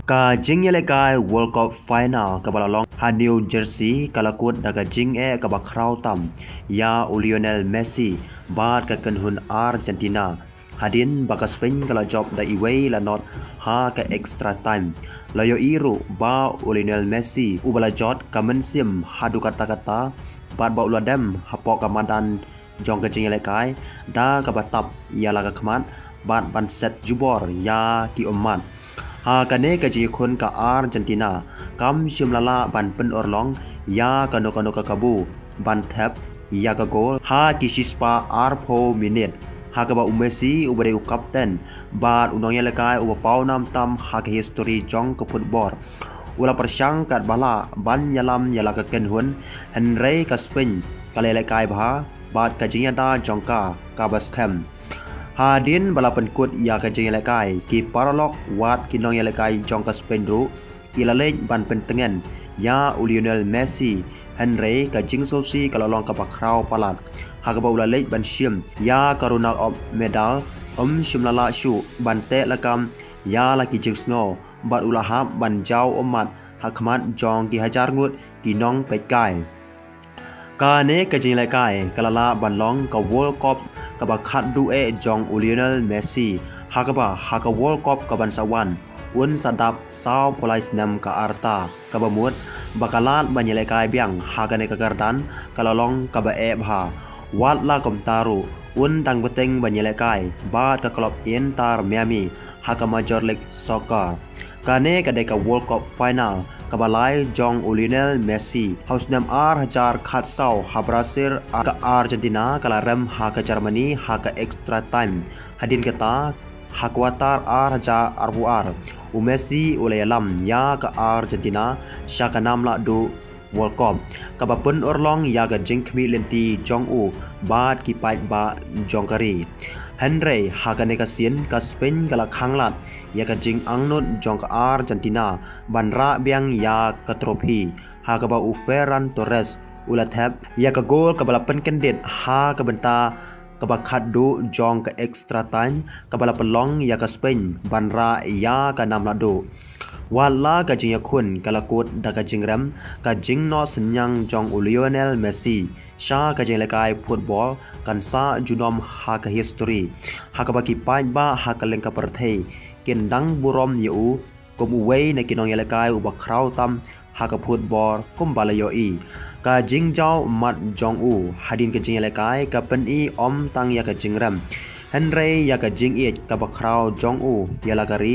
Ka jing yelekai World Cup Final ka balalong ha New Jersey kalakut daga jing ka bakrau tam ya Lionel Messi bat ka kenhun Argentina hadin baka Spain kala job da iway la not ha ka extra time layo iru ba Lionel Messi ubala jot ka mensim hadu kata-kata bat ba uladem hapok ka madan jong ka jing yelekai da ka batap ya la ka khamat bat ban set jubor ya ki ommat kane ka ji kun ka Argentina kam shimlala ban pen orlong ya kano ka kabu ban tap ya ka gol ki sispa arpo minute ka ba Messi ubare u kapten bat unong yelekai u pau nam tam ka history jong ka football ula persyang kat bala ban yalam yala ka kenhun Henry ka Spain kalelekai bha bat ka jinyada jongka ka baskem hadin bala penkut ya ka jeng yelekai ki paralog wat kinong yelekai jong ka Spain ru ilalej ban pentengen ya Lionel Messi Henry ka jing sosi kalolong ka bakrau palat ha ka ulalej ban shim ya ka Ronald of medal shimlala shu ban te lakam ya la ki jing snow bat ulahap ban jau omat ha khmat jong ki hajar ngut kinong pekai kane ka jing yelekai kalala ban long ka World Cup ka ba khat du jong Lionel Messi ha ka World Cup ka ban sawan un sadap saw polai snam ka arta ka ba mut bakalat ban yelekai biang ha ka ne ka gardan kalalong ka ba bha wat la kom taru un dang beteng ban yelekai ba ka klub Inter Miami ha ka Major League Soccer kane ka de ka World Cup Final kabalai jong Lionel Messi haus nam hajar khat saw ha Brazil ka Argentina kala rem ha ka Germany ha ka extra time hadin kata ha kuatar hajar arbuar Messi ulayalam ya ka Argentina sya ka nam la du World Cup kabapun orlong ya ka jing khmi lenti jong u bat ki pai ba jong kari Henry ha ka ne ka sien ka Spain kala khanglat ya ka jing angnut jong ka Argentina banra biang ya ka trofi ha ka ba Ferran Torres ulathap ya ka gol ka bala penkendet ha ka benta ka ba khaddu jong ka extra time ka bala pelong ya ka Spain banra ya ka namla do wala ka jing yakun kalakut da ka jing ram ka jing no senyang jong Lionel Messi sha ka jing lekai football kan sa junom ha ka history ha ka baki pain ba ha ka leng ka perthei kendang burom yu kum uwei na kinong yelekai u bakrau tam ha ka football kum balayo i ka jing jaw mat jong u hadin ka jing yelekai ka pen i om tang ya ka jing ram Henry ya ka jing it ka bakrau jong u ya la kari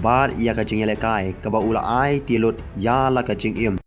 bat ya ka jing yelekai ka ba ula ai tilut ya la ka jing im